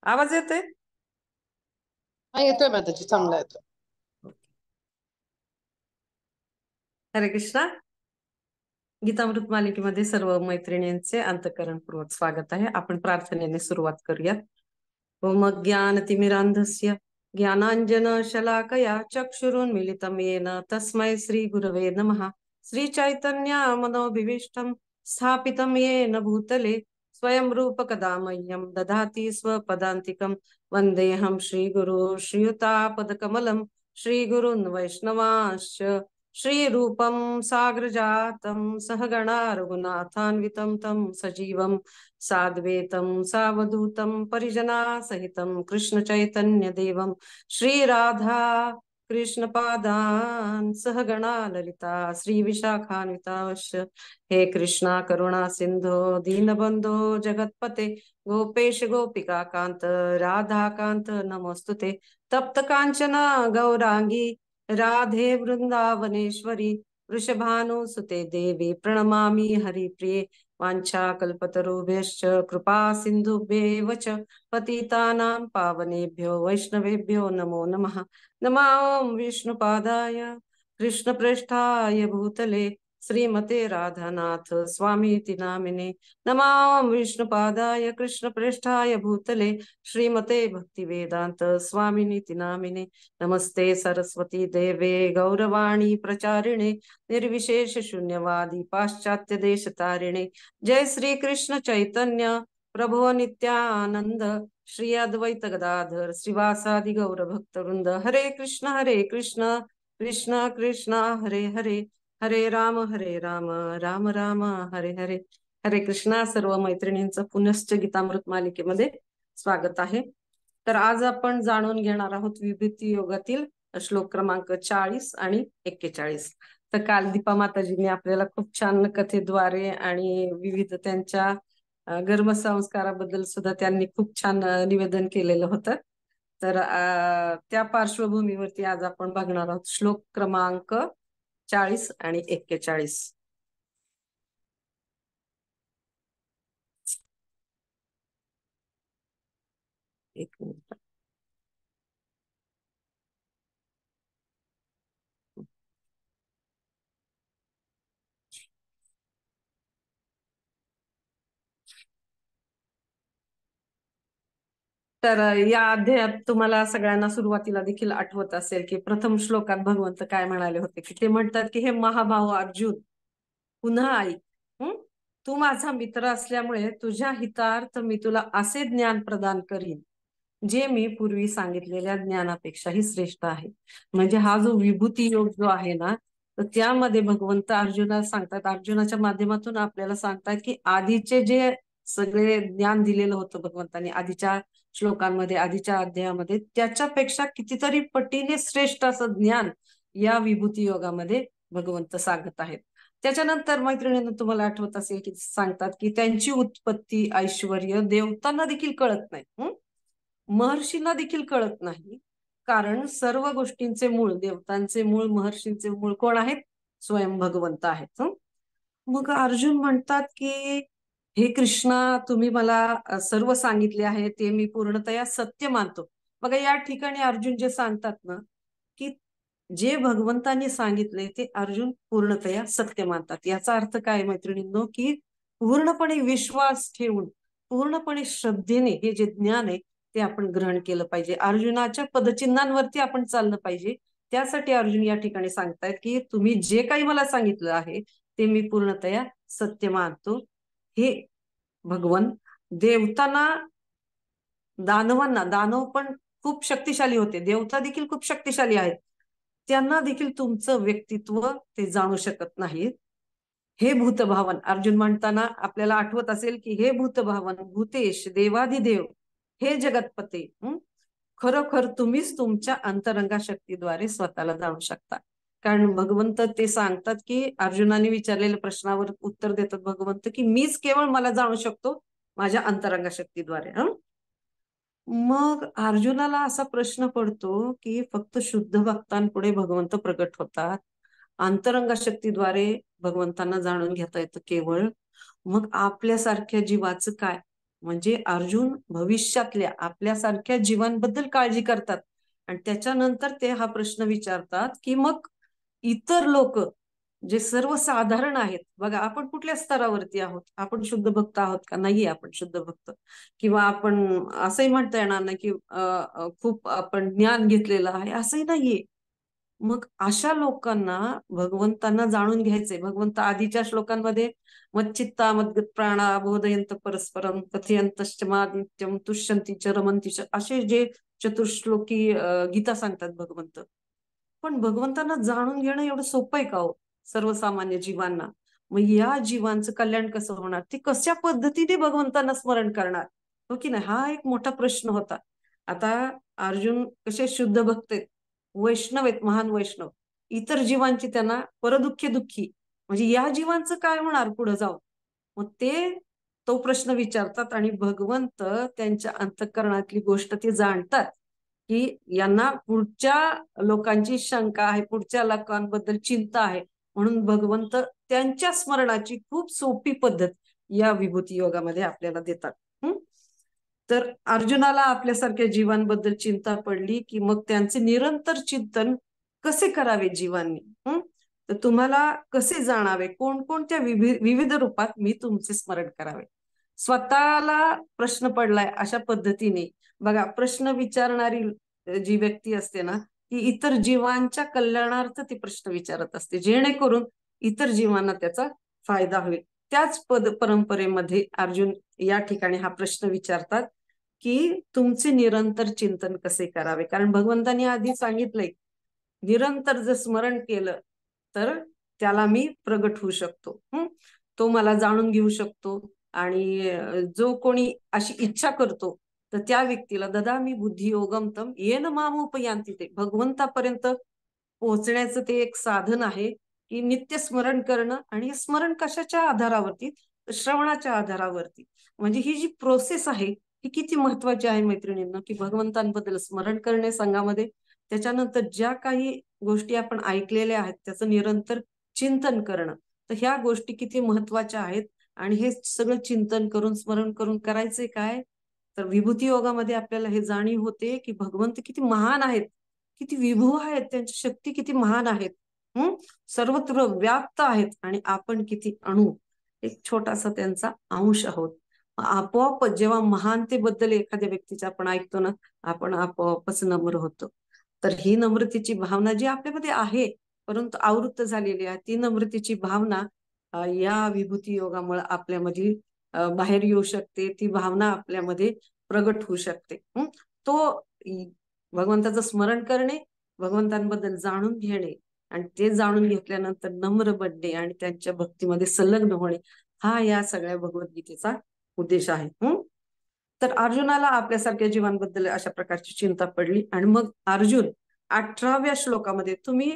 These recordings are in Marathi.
आवाज येतोय? हा येतोय माताजी, चांगला येतोय. हरे कृष्णा. गीतामृत मालिकेमध्ये सर्व मैत्रिणींचे अंतःकरणपूर्वक स्वागत आहे. आपण प्रार्थनेने सुरुवात करूयात. ओम ज्ञानतिमिरान्धस्य ज्ञानांजन शलाकया चक्षुरुन्मीलितं येन तस्मै श्री गुरवे नमः. श्री चैतन्य मनोभीष्टं स्थापितं येन भूतले स्वयं रूपकदा मह्यं ददाति स्वपदान्तिकं. वन्देऽहं श्रीगुरो श्रीयुतापदकमलं श्रीगुरुन् वैष्णवांश्च श्रीरूपं साग्रजातं सहगणा रघुनाथान्वितं तं सजीवं साद्वैतं सावधूतं परिजना सहितं कृष्णचैतन्यदेवं श्रीराधा कृष्णपादान् सहगणा ललिता श्रीविशाखान्विताश्च. हे कृष्णा करुणा सिंधो दीनबंधो जगत्पते गोपेश गोपिका कांत राधाकांत नमोस्तुते. तप्त कांचन गौरांगी राधे वृंदावनेश्वरी वृषभानुसुते देवी प्रणमामि हरिप्रिये. वाञ्छाकल्पतरुभ्यश्च कृपा सिन्धुभ्येव च पतितानां पावनेभ्यो वैष्णवेभ्यो नमो नमः. नमो विष्णुपादाय कृष्णप्रेष्ठाय भूतले श्रीमते राधानाथ स्वामीति नामिने. नमो विष्णुपादाय कृष्णप्रेष्ठाय भूतले श्रीमते भक्तिवेदांत स्वामिनीति नामिने. नमस्ते सरस्वती देवे गौरवाणी प्रचारिणे निर्विशेष शून्यवादी पाश्चात्य देश तारिणे. जय श्री कृष्ण चैतन्य प्रभो नित्यानंद श्री अद्वैत गदाधर श्रीवासादि गौर भक्तवृंद. हरे कृष्ण कृष्ण कृष्ण हरे हरे हरे राम राम राम हरे हरे. हरे कृष्णा. सर्व मैत्रिणींचं पुनश्च गीतामृत मालिकेमध्ये स्वागत आहे. तर आज आपण जाणून घेणार आहोत विभूती योगातील श्लोक क्रमांक 40 आणि 41. तर काल दीपा माताजींनी आपल्याला खूप छान कथेद्वारे आणि विविध त्यांच्या गर्भसंस्काराबद्दल सुद्धा त्यांनी खूप छान निवेदन केलेलं होतं. तर त्या पार्श्वभूमीवरती आज आपण बघणार आहोत श्लोक क्रमांक 40 आणि 41. एक मिनिट. तर या अध्यायात तुम्हाला सगळ्यांना सुरुवातीला देखील आठवत असेल की प्रथम श्लोकात भगवंत काय म्हणाले होते की ते म्हणतात की हे महाभाव अर्जुन पुन्हा ऐक. तू माझा मित्र असल्यामुळे तुझ्या हितार्थ मी तुला असे ज्ञान प्रदान करीन जे मी पूर्वी सांगितलेल्या ज्ञानापेक्षाही श्रेष्ठ आहे. म्हणजे हा जो विभूती योग जो आहे ना, तर त्यामध्ये भगवंत अर्जुनाला सांगतात, अर्जुनाच्या माध्यमातून आपल्याला सांगतात की आधीचे जे सगळे ज्ञान दिलेलं होतं भगवंतांनी आधीच्या श्लोकांमध्ये आधीच्या अध्यायामध्ये त्याच्यापेक्षा कितीतरी पटीने श्रेष्ठ असं ज्ञान या विभूती योगामध्ये भगवंत सांगत आहेत. त्याच्यानंतर मैत्रिणींना तुम्हाला आठवत असेल की सांगतात की त्यांची उत्पत्ती ऐश्वर्य देवतांना देखील कळत नाही, महर्षींना देखील कळत नाही. कारण सर्व गोष्टींचे मूळ देवतांचे मूळ महर्षींचे मूळ कोण आहेत? स्वयं भगवंत आहेत. मग अर्जुन म्हणतात की हे कृष्णा तुम्ही मला सर्व सांगितले आहे ते मी पूर्णतया सत्य मानतो. बघा या ठिकाणी अर्जुन जे सांगतात ना की जे भगवंतांनी सांगितले ते अर्जुन पूर्णतया सत्य मानतात. याचा अर्थ काय मैत्रिणींनो की पूर्णपणे विश्वास ठेवून पूर्णपणे श्रद्धेने हे जे ज्ञान आहे ते आपण ग्रहण केलं पाहिजे. अर्जुनाच्या पदचिन्हांवरती आपण चाललं पाहिजे. त्यासाठी अर्जुन या ठिकाणी सांगतायत की तुम्ही जे काही मला सांगितलं आहे ते मी पूर्णतया सत्य मानतो. हे भगवन देवतांना दानवांना दानव पण खूप शक्तिशाली होते, देवता देखील खूप शक्तिशाली आहेत, त्यांना देखील तुमचं व्यक्तित्व ते जाणू शकत नाहीत. हे भूतभावन अर्जुन म्हणताना आपल्याला आठवत असेल की हे भूतभावन भूतेश देवाधिदेव हे जगतपते खरोखर तुम्हीच तुमच्या अंतरंगा शक्तीद्वारे स्वतःला जाणू शकता. कारण भगवंत ते सांगतात की अर्जुनाने विचारलेल्या प्रश्नावर उत्तर देतात भगवंत की मीच केवळ मला जाणू शकतो माझ्या अंतरंगा शक्तीद्वारे. मग अर्जुनाला असा प्रश्न पडतो की फक्त शुद्ध भक्तांपुढे भगवंत प्रकट होतात, अंतरंग शक्तीद्वारे भगवंतांना जाणून घेता येतं केवळ. मग आपल्यासारख्या जीवाचं काय? म्हणजे अर्जुन भविष्यातल्या आपल्यासारख्या जीवांबद्दल काळजी करतात. आणि त्याच्यानंतर ते हा प्रश्न विचारतात की मग इतर लोक जे सर्वसाधारण आहेत, बघा आपण कुठल्या स्तरावरती आहोत, आपण शुद्ध भक्त आहोत का? नाहीये आपण शुद्ध भक्त. किंवा आपण असंही म्हणता येणार नाही की खूप आपण ज्ञान घेतलेलं आहे, असंही नाहीये. मग अशा लोकांना भगवंतांना जाणून घ्यायचंय. भगवंत आधीच्या श्लोकांमध्ये मच्चित्ता मद्गत प्राणा बोधयंत परस्परम कथयंतश्च मादित्यम तुष्यंती च रमंती च, असे जे चतुश्लोकी गीता सांगतात भगवंत. पण भगवंतांना जाणून घेणं एवढं सोपं आहे का हो सर्वसामान्य जीवांना? मग या जीवांचं कल्याण कसं होणार? ते कशा पद्धतीने भगवंतांना स्मरण करणार? हो की नाही? हा एक मोठा प्रश्न होता. आता अर्जुन कसे शुद्ध भक्त आहेत, वैष्णव आहेत, महान वैष्णव. इतर जीवांची त्यांना परदुःखी दुःखी, म्हणजे या जीवांचं काय होणार पुढे जाऊन? मग ते तो प्रश्न विचारतात आणि भगवंत त्यांच्या अंतःकरणातली गोष्ट ते जाणतात की यांना पुढच्या लोकांची शंका आहे, पुढच्या लोकांबद्दल चिंता आहे. म्हणून भगवंत त्यांच्या स्मरणाची खूप सोपी पद्धत या विभूती योगामध्ये आपल्याला देतात. तर अर्जुनाला आपल्यासारख्या जीवांबद्दल चिंता पडली की मग त्यांचे निरंतर चिंतन कसे करावे जीवांनी. तर तुम्हाला कसे जाणावे, कोणकोणत्या विविध रूपात मी तुमचे स्मरण करावे. स्वतःला प्रश्न पडलाय अशा पद्धतीने बघा, प्रश्न विचारणारी जी व्यक्ती असते ना, ती इतर जीवांच्या कल्याणार्थ ती प्रश्न विचारत असते, जेणेकरून इतर जीवांना त्याचा फायदा होईल. त्याच परंपरेमध्ये अर्जुन या ठिकाणी हा प्रश्न विचारतात की तुमचे निरंतर चिंतन कसे करावे. कारण भगवंतांनी आधी सांगितलंय, निरंतर जर स्मरण केलं तर त्याला मी प्रगट होऊ शकतो, तो मला जाणून घेऊ शकतो. आणि जो कोणी अशी इच्छा करतो तर त्या व्यक्तीला ददामी बुद्धी योगम तम येन मामुपयांती, ते भगवंतापर्यंत पोहोचण्याचं ते एक साधन आहे की नित्य स्मरण करणं. आणि स्मरण कशाच्या आधारावरती? श्रवणाच्या आधारावरती. म्हणजे ही जी प्रोसेस आहे ही किती महत्वाची आहे मैत्रिणींना, की भगवंतांबद्दल स्मरण करणे संघामध्ये, त्याच्यानंतर ज्या काही गोष्टी आपण ऐकलेल्या आहेत त्याचं निरंतर चिंतन करणं. तर ह्या गोष्टी किती महत्वाच्या आहेत. आणि हे सगळं चिंतन करून स्मरण करून करायचे काय? तर विभूती योगामध्ये आपल्याला हे जाणीव होते की भगवंत किती महान आहेत, किती विभू आहेत, त्यांची शक्ती किती महान आहेत, सर्वत्र व्याप्त आहेत. आणि आपण किती अणु, एक छोटासा त्यांचा अंश आहोत. आपोआप जेव्हा महानतेबद्दल एखाद्या व्यक्तीच्या आपण ऐकतो ना, आपण आपोआपच नम्र होतो. तर ही नम्रतेची भावना जी आपल्यामध्ये आहे परंतु आवृत्त झालेली आहे, ती नम्रतेची भावना या विभूती योगामुळे आपल्यामध्ये बाहेर येऊ शकते. ती भावना आपल्यामध्ये प्रगट होऊ शकते. तो भगवंताचं स्मरण करणे, भगवंतांबद्दल जाणून घेणे आणि ते जाणून घेतल्यानंतर नम्र बनणे आणि त्यांच्या भक्तीमध्ये संलग्न होणे, हा या सगळ्या भगवद्गीतेचा उद्देश आहे. तर अर्जुनाला आपल्यासारख्या जीवांबद्दल अशा प्रकारची चिंता पडली. आणि मग अर्जुन 18व्या श्लोकामध्ये, तुम्ही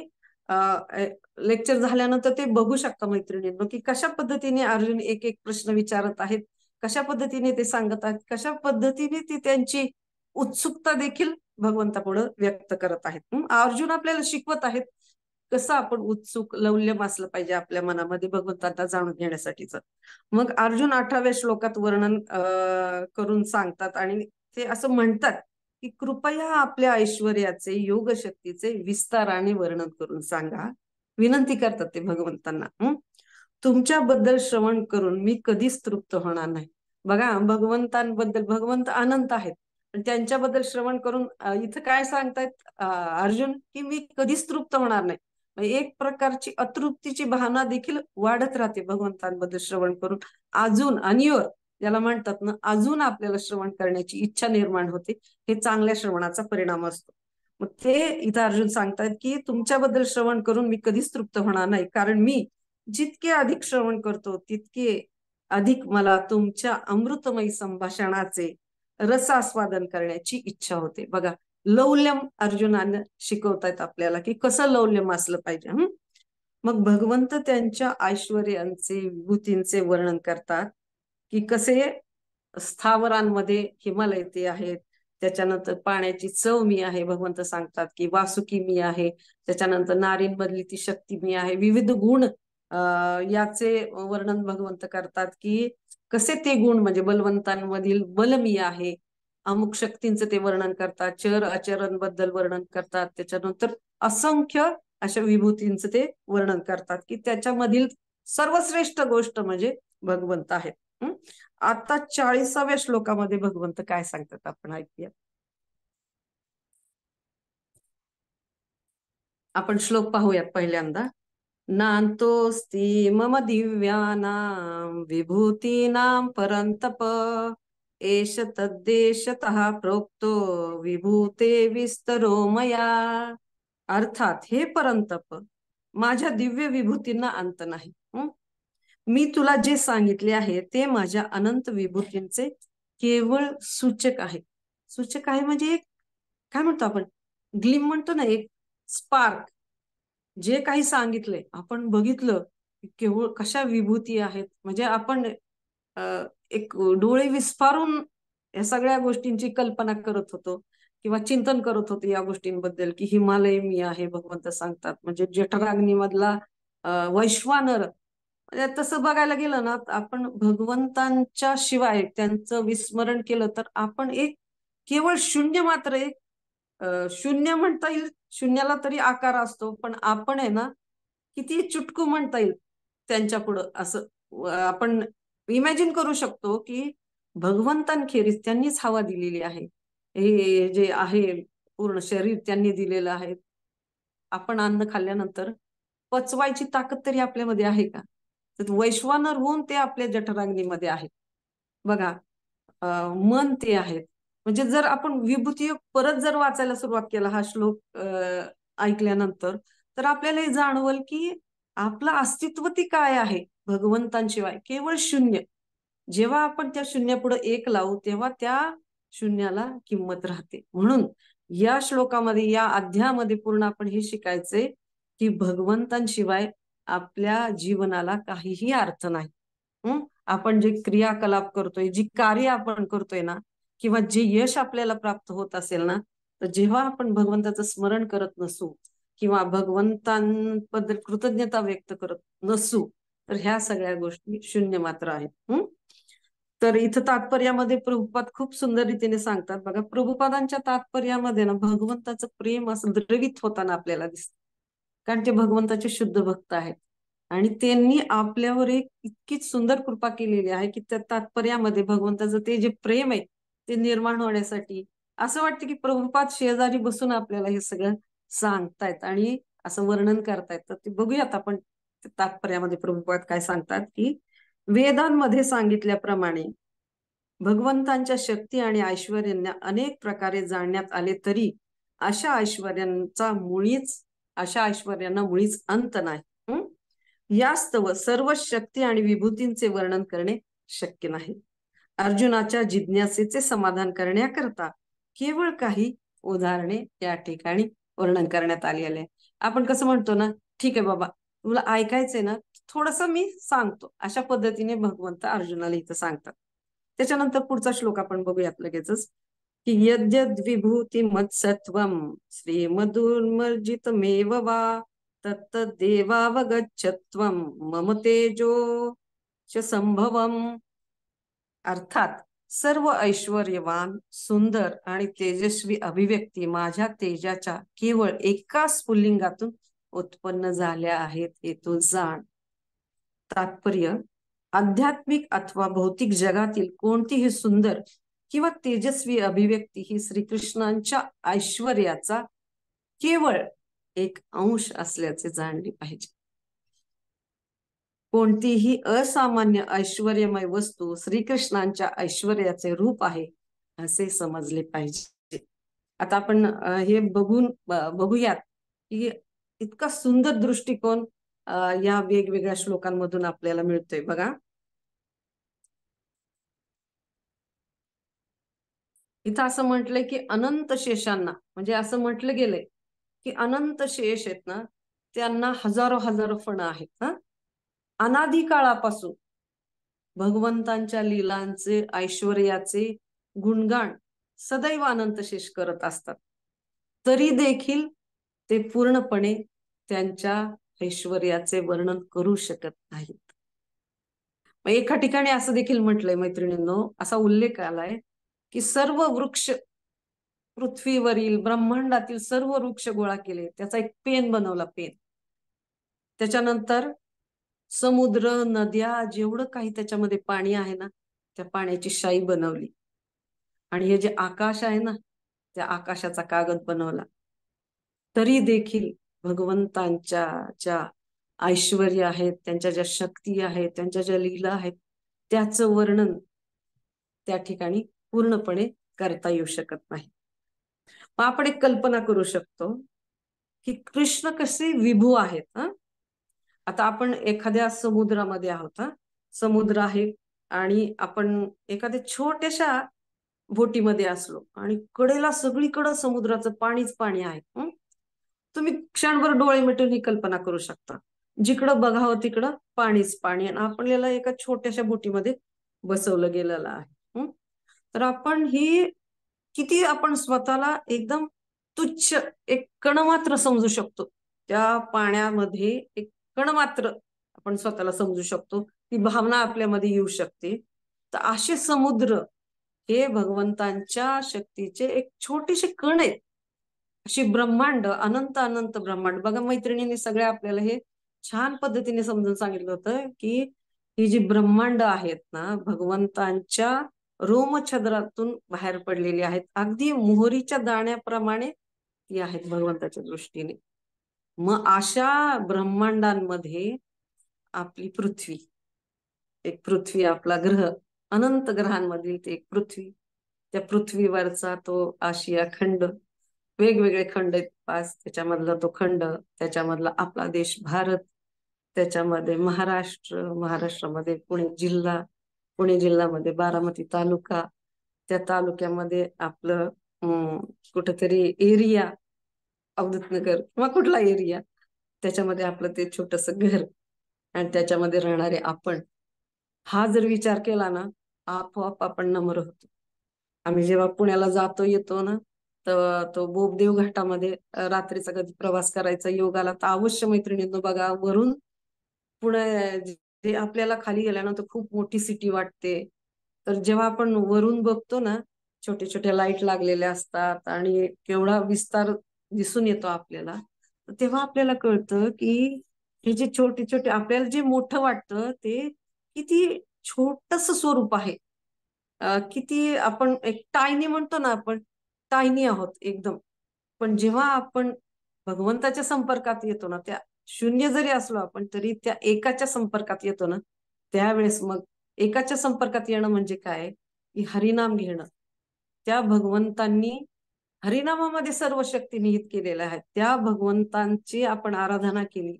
लेक्चर झाल्यानंतर ते बघू शकता मैत्रिणींनो, की कशा पद्धतीने अर्जुन एक एक प्रश्न विचारत आहेत, कशा पद्धतीने ते सांगत आहेत, कशा पद्धतीने ती त्यांची उत्सुकता देखील भगवंतापुढे व्यक्त करत आहेत. अर्जुन आपल्याला शिकवत आहेत कसं आपण उत्सुक लवल्यम असलं पाहिजे आपल्या मनामध्ये भगवंतांना जाणून घेण्यासाठीच. मग अर्जुन 18व्या श्लोकात वर्णन करून सांगतात आणि ते असं म्हणतात की कृपया आपल्या ऐश्वर्याचे, योग शक्तीचे विस्ताराने वर्णन करून सांगा. विनंती करतात ते भगवंतांना. तुमच्याबद्दल श्रवण करून मी कधीच तृप्त होणार नाही. बघा, भगवंतांबद्दल, भगवंत अनंत आहेत, पण त्यांच्याबद्दल श्रवण करून इथं काय सांगतायत अर्जुन, की मी कधीच तृप्त होणार नाही. एक प्रकारची अतृप्तीची भावना देखील वाढत राहते भगवंतांबद्दल श्रवण करून. अजून अन्योर ज्याला म्हणतात ना, अजून आपल्याला श्रवण करण्याची इच्छा निर्माण होते. हे चांगल्या श्रवणाचा परिणाम असतो. मग ते इथं अर्जुन सांगतात की तुमच्याबद्दल श्रवण करून मी कधीच तृप्त होणार नाही, कारण मी जितके अधिक श्रवण करतो तितके अधिक मला तुमच्या अमृतमयी संभाषणाचे रसास्वादन करण्याची इच्छा होते. बघा, लौल्यम अर्जुनानं शिकवतायत आपल्याला की कसं लौल्यम असलं पाहिजे. मग भगवंत त्यांच्या ऐश्वर्यांचे, विभूतींचे वर्णन करतात की कसे स्थावरांमध्ये हिमालय ते आहेत, त्याच्यानंतर पाण्याची चव मी आहे, भगवंत सांगतात की वासुकी मी आहे, त्याच्यानंतर नारींमधली ती शक्ती मी आहे, विविध गुण याचे वर्णन भगवंत करतात की कसे ते गुण म्हणजे बलवंतांमधील बल मी आहे, अमुक शक्तींचं ते वर्णन करतात, चर आचरणबद्दल वर्णन करतात, त्याच्यानंतर असंख्य अशा विभूतींचं ते वर्णन करतात की त्याच्यामधील सर्वश्रेष्ठ गोष्ट म्हणजे भगवंत आहेत. आता 40व्या श्लोकामध्ये भगवंत काय सांगतात आपण ऐकूया. आपण श्लोक पाहूयात पहिल्यांदा. नान्तोऽस्ति मम दिव्यानां विभूतीनां परन्तप एष तद्देशतः प्रोक्तो विभूते विस्तरो मया. अर्थात हे परंतप, माझ्या दिव्य विभूतींना अंत नाही. मी तुला जे सांगितले आहे ते माझ्या अनंत विभूतींचे केवळ सूचक आहे. सूचक आहे म्हणजे एक काय म्हणतो आपण, ग्लिम म्हणतो ना, एक स्पार्क. जे काही सांगितले आपण बघितलं केवळ कशा विभूती आहेत, म्हणजे आपण एक डोळे विस्फारून या सगळ्या गोष्टींची कल्पना करत होतो किंवा चिंतन करत होतो या गोष्टींबद्दल की हिमालय मी आहे भगवंत सांगतात. म्हणजे जठराग्नी मधला वैश्वानर. म्हणजे तसं बघायला गेलं ना, आपण भगवंतांच्या शिवाय त्यांचं विस्मरण केलं तर आपण एक केवळ शून्य, मात्र एक शून्य म्हणता येईल. शून्याला तरी आकार असतो, पण आपण आहे ना किती चुटकू म्हणता येईल त्यांच्या पुढं. असं आपण इमॅजिन करू शकतो की भगवंतांखेरीज त्यांनीच हवा दिलेली आहे, हे जे आहे पूर्ण शरीर त्यांनी दिलेलं आहे. आपण अन्न खाल्ल्यानंतर पचवायची ताकद तरी आपल्यामध्ये आहे का? तर वैश्वानर होऊन ते आपल्या जठराग्नीमध्ये आहे बघा. मन ते आहेत. म्हणजे जर आपण विभूती परत जर वाचायला सुरुवात केला हा श्लोक ऐकल्यानंतर, तर आपल्याला हे जाणवल की आपलं अस्तित्व ती काय आहे भगवंतांशिवाय, केवळ शून्य. जेव्हा आपण त्या शून्यापुढे एक लावू तेव्हा त्या शून्याला किंमत राहते. म्हणून या श्लोकामध्ये, या अध्यायामध्ये पूर्ण आपण हे शिकायचंय की भगवंतांशिवाय आपल्या जीवनाला काहीही अर्थ नाही. आपण जे क्रियाकलाप करतोय, जी कार्य आपण करतोय ना, किंवा जे यश आपल्याला प्राप्त होत असेल ना, तर जेव्हा आपण भगवंताचं स्मरण करत नसू किंवा भगवंतांबद्दल कृतज्ञता व्यक्त करत नसू, तर ह्या सगळ्या गोष्टी शून्य मात्र आहेत. तर इथं तात्पर्यामध्ये प्रभुपाद खूप सुंदर रीतीने सांगतात बघा. प्रभुपादांच्या तात्पर्यामध्ये ना भगवंताचं प्रेम असं द्रवित होताना आपल्याला दिसत, कारण ते भगवंताचे शुद्ध भक्त आहेत आणि त्यांनी आपल्यावर एक इतकीच सुंदर कृपा केलेली आहे की त्या तात्पर्यामध्ये भगवंताचं ते जे प्रेम आहे ते निर्माण होण्यासाठी असं वाटतं की प्रभुपाद शेजारी बसून आपल्याला हे सगळं सांगतायत आणि असं वर्णन करतायत. तर ते बघूयात आपण तात्पर्यामध्ये प्रभुपाद काय सांगतात की वेदांमध्ये सांगितल्याप्रमाणे भगवंतांच्या शक्ती आणि ऐश्वर्यांना अनेक प्रकारे जाणण्यात आले तरी अशा ऐश्वर्यांना मुळीच अंत नाही. यास्तव सर्व शक्ती आणि विभूतींचे वर्णन करणे शक्य नाही. अर्जुनाच्या जिज्ञासेचे समाधान करण्याकरता केवळ काही उदाहरणे या ठिकाणी वर्णन करण्यात आली आहे. आपण कसं म्हणतो ना, ठीक आहे बाबा, तुला ऐकायचंय ना, थोडस मी सांगतो, अशा पद्धतीने भगवंत अर्जुनाला इथं सांगतात. त्याच्यानंतर पुढचा श्लोक आपण बघूयात लगेचच की यद्यद् विभूती मत्सत्वम श्रीमदुर्मर्जितमेव वा तत्तदेवावगच्छत्वम मम तेजो च संभवम. अर्थात सर्व ऐश्वर्यवान, सुंदर आणि तेजस्वी अभिव्यक्ती माझ्या तेजाच्या केवळ एकाच पुल्लिंगातून उत्पन्न झाल्या आहेत, हे तू जाण. तात्पर्य, आध्यात्मिक अथवा भौतिक जगातील कोणतीही सुंदर किंवा तेजस्वी अभिव्यक्ती ही श्रीकृष्णांच्या ऐश्वर्याचा केवळ एक अंश असल्याचे जाणले पाहिजे. कोणतीही असामान्य ऐश्वर्यमय वस्तू श्रीकृष्णांच्या ऐश्वर्याचे रूप आहे असे समजले पाहिजे. आता आपण हे बघूयात की इतका सुंदर दृष्टिकोन या वेगवेगळ्या श्लोकांमधून आपल्याला मिळतोय बघा. इथं असं म्हटलंय की अनंत शेषांना, म्हणजे असं म्हटलं गेलंय की अनंत शेष आहेत ना, त्यांना हजारो हजारो फणं आहेत. अनादी काळापासून भगवंतांच्या लीलांचे, ऐश्वर्याचे गुणगान सदैव अनंत शेष करत असतात, तरी देखील ते पूर्णपणे त्यांच्या ऐश्वर्याचे वर्णन करू शकत नाहीत. मग एका ठिकाणी असं देखील म्हटलंय मैत्रिणींनो, असा उल्लेख आलाय की सर्व वृक्ष, पृथ्वीवरील ब्रह्मांडातील सर्व वृक्ष गोळा केले, त्याचा एक पेन बनवला, पेन. त्याच्यानंतर समुद्र, नद्या, जेवढं काही त्याच्यामध्ये पाणी आहे ना, त्या पाण्याची शाई बनवली. आणि हे जे आकाश आहे ना, त्या आकाशाचा कागद बनवला. तरी देखील भगवंतांच्या ज्या ऐश्वर्य आहेत, त्यांच्या ज्या शक्ती आहेत, त्यांच्या ज्या लीला आहेत, त्याचं वर्णन त्या ठिकाणी पूर्णपणे करता येऊ शकत नाही. मग आपण एक कल्पना करू शकतो की कृष्ण कसे विभू आहेत. आता आपण एखाद्या समुद्रामध्ये आहोत. समुद्र आहे आणि आपण एखाद्या छोट्याशा बोटीमध्ये असलो आणि कडेला सगळीकडे समुद्राचं पाणीच पाणी आहे. तुम्ही क्षणभर डोळे मिटून ही कल्पना करू शकता, जिकडं बघावं तिकडं पाणीच पाणी, आणि आपल्याला एका छोट्याशा बोटीमध्ये बसवलं गेलेलं आहे. तर आपण ही किती आपण स्वतःला एकदम तुच्छ, एक कण मात्र समजू शकतो. त्या पाण्यामध्ये एक कण मात्र आपण स्वतःला समजू शकतो, ती भावना आपल्यामध्ये येऊ शकते. तर असे समुद्र हे भगवंतांच्या शक्तीचे एक छोटेसे कण आहेत. अशी ब्रह्मांड, अनंत अनंत ब्रह्मांड. बघा मैत्रिणींनी सगळ्या आपल्याला हे छान पद्धतीने समजून सांगितलं होतं की ही जी ब्रह्मांड आहेत ना, भगवंतांच्या रोमछद्रातून बाहेर पडलेली आहेत. अगदी मोहरीच्या दाण्याप्रमाणे ती आहेत भगवंताच्या दृष्टीने. मग अशा ब्रह्मांडांमध्ये आपली पृथ्वी, एक पृथ्वी आपला ग्रह, अनंत ग्रहांमधील ते एक पृथ्वी. त्या पृथ्वीवरचा तो आशिया खंड, वेगवेगळे खंड आहेत 5, त्याच्यामधला तो खंड, त्याच्यामधला आपला देश भारत, त्याच्यामध्ये महाराष्ट्र, महाराष्ट्रामध्ये पुणे जिल्हा, पुणे जिल्ह्यामध्ये बारामती तालुका, त्या तालुक्यामध्ये आपलं कुठेतरी एरिया अवधूतनगर किंवा कुठला एरिया, त्याच्यामध्ये आपलं ते छोटस घर, आणि त्याच्यामध्ये राहणारे आपण. हा जर विचार केला ना, आपोआप आपण नम्र होतो. आम्ही जेव्हा पुण्याला जातो येतो ना, तर तो बोबदेव घाटामध्ये रात्रीचा कधी प्रवास करायचा योग आला तर अवश्य मैत्रिणींनो बघा, वरून पुणे जे आपल्याला खाली गेल्यानंतर खूप मोठी सिटी वाटते. तर जेव्हा आपण वरून बघतो ना, छोटे छोटे लाईट लागलेल्या असतात आणि केवढा विस्तार दिसून येतो आपल्याला, तेव्हा आपल्याला कळतं की हे जे छोटे छोटे आपल्याला जे मोठं वाटतं ते किती छोटस स्वरूप आहे. किती आपण एक टायनी म्हणतो ना, आपण टायनी आहोत एकदम. पण जेव्हा आपण भगवंताच्या संपर्कात येतो ना, त्या शून्य जरी असलो आपण तरी त्या एकाच्या संपर्कात येतो ना, त्यावेळेस मग एकाच्या संपर्कात येणं म्हणजे काय की हरिनाम घेणं. त्या भगवंतांनी हरिनामामध्ये सर्व शक्ती निहित केलेल्या आहेत. त्या भगवंतांची आपण आराधना केली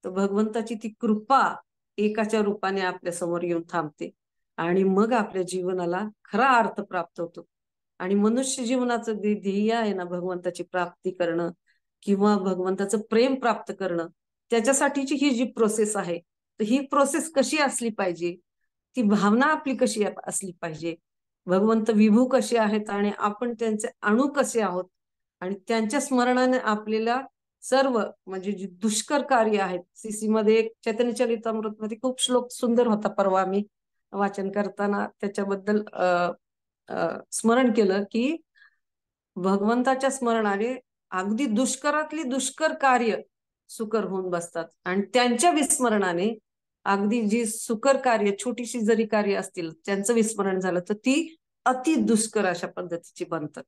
तर भगवंताची ती कृपा एकाच्या रूपाने आपल्या समोर येऊन थांबते आणि मग आपल्या जीवनाला खरा अर्थ प्राप्त होतो. आणि मनुष्य जीवनाचं ध्येय आहे ना, भगवंताची प्राप्ती करणं किंवा भगवंताचं प्रेम प्राप्त करणं, त्याच्यासाठीची ही जी प्रोसेस आहे, तर ही प्रोसेस कशी असली पाहिजे, ती भावना आपली कशी असली पाहिजे, भगवंत विभू कसे आहेत आणि आपण त्यांचे अणू कसे आहोत, आणि त्यांच्या स्मरणाने आपल्याला सर्व म्हणजे जे दुष्कर कार्य आहेत. सीसी मध्ये एक चैतन्य चरितामृत मध्ये खूप श्लोक सुंदर होता, परवा मी वाचन करताना त्याच्याबद्दल स्मरण केलं की भगवंताच्या स्मरणाने अगदी दुष्करातली दुष्कर कार्य सुकर होऊन बसतात, आणि त्यांच्या विस्मरणाने अगदी जी सुकर कार्य, छोटीशी जरी कार्य असतील, त्यांचं विस्मरण झालं तर ती अति दुष्कर अशा पद्धतीची बनतात.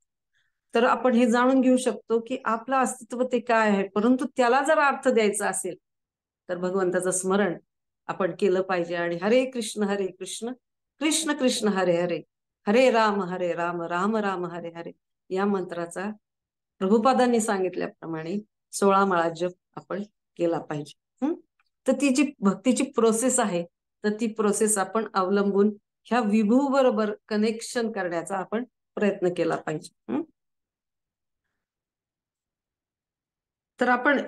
तर आपण हे जाणून घेऊ शकतो की आपलं अस्तित्व ते काय आहे, परंतु त्याला जर अर्थ द्यायचा असेल तर भगवंताचं स्मरण आपण केलं पाहिजे. आणि हरे कृष्ण कृष्ण कृष्ण हरे हरे, हरे राम राम राम हरे हरे, या मंत्राचा प्रभुपादांनी सांगितल्याप्रमाणे 16 माळा जप आपण केला पाहिजे. तर ती जी भक्तीची प्रोसेस आहे, तर ती प्रोसेस आपण अवलंबून ह्या विभू बरोबर कनेक्शन करण्याचा आपण प्रयत्न केला पाहिजे. तर आपण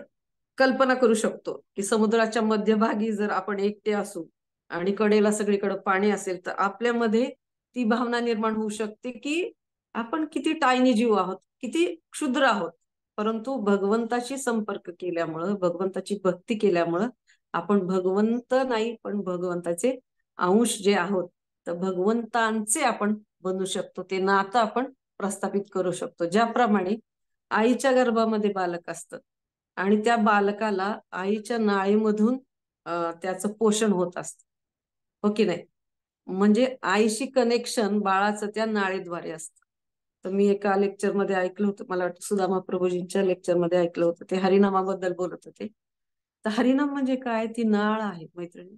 कल्पना करू शकतो की समुद्राच्या मध्यभागी जर आपण एकटे असू आणि कडेला सगळीकडे पाणी असेल, तर आपल्यामध्ये ती भावना निर्माण होऊ शकते की आपण किती टायनी जीव आहोत, किती क्षुद्र आहोत. परंतु भगवंताशी संपर्क केल्यामुळं, भगवंताची भक्ती केल्यामुळं आपण भगवंत नाही पण भगवंताचे अंश जे आहोत तर भगवंतांचे आपण बनू शकतो. ते नातं आपण प्रस्थापित करू शकतो. ज्याप्रमाणे आईच्या गर्भामध्ये बालक असतं आणि त्या बालकाला आईच्या नाळीमधून त्याचं पोषण होत असतं, हो की नाही? म्हणजे आईशी कनेक्शन बाळाचं त्या नाळीद्वारे असतं. तर मी एका लेक्चरमध्ये ऐकलं होतं, मला वाटतं सुदामा प्रभूजींच्या लेक्चरमध्ये ऐकलं होतं, ते हरिनामाबद्दल बोलत होते. तर हरिनाम म्हणजे काय? ती नाळ आहे मैत्रिणी,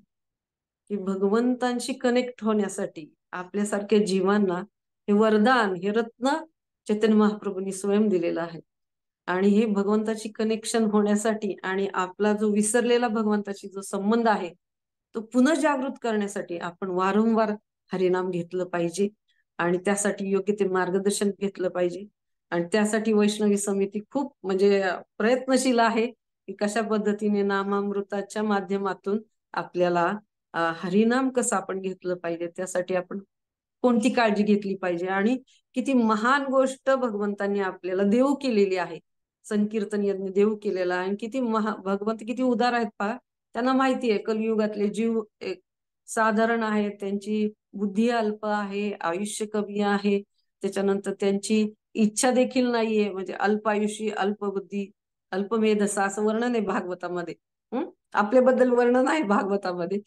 की भगवंतांशी कनेक्ट होण्यासाठी आपल्यासारख्या जीवांना हे वरदान, हे रत्न चैतन्य महाप्रभूंनी स्वयं दिलेलं आहे. आणि हे भगवंताची कनेक्शन होण्यासाठी आणि आपला जो विसरलेला भगवंताशी जो संबंध आहे तो पुनर्जागृत करण्यासाठी आपण वारंवार हरिनाम घेतलं पाहिजे आणि त्यासाठी योग्य ते मार्गदर्शन घेतलं पाहिजे. आणि त्यासाठी वैष्णवी समिती खूप म्हणजे प्रयत्नशील आहे की कशा पद्धतीने नामामृताच्या माध्यमातून आपल्याला हरिनाम कसं आपण घेतलं पाहिजे, त्यासाठी आपण कोणती काळजी घेतली पाहिजे आणि किती महान गोष्ट भगवंतांनी आपल्याला देऊ केलेली आहे. संकीर्तन यज्ञ देऊ केलेला आहे आणि किती भगवंत किती उदार आहेत पहा. त्यांना माहिती आहे कलियुगातले जीव एक साधारण आहेत, त्यांची बुद्धी अल्प आहे, आयुष्य कमी आहे, त्याच्यानंतर त्यांची इच्छा देखील नाहीये, म्हणजे अल्प आयुष्य, अल्प बुद्धी, अल्पमेधसा असं वर्णन आहे भागवतामध्ये. आपल्याबद्दल वर्णन आहे भागवतामध्ये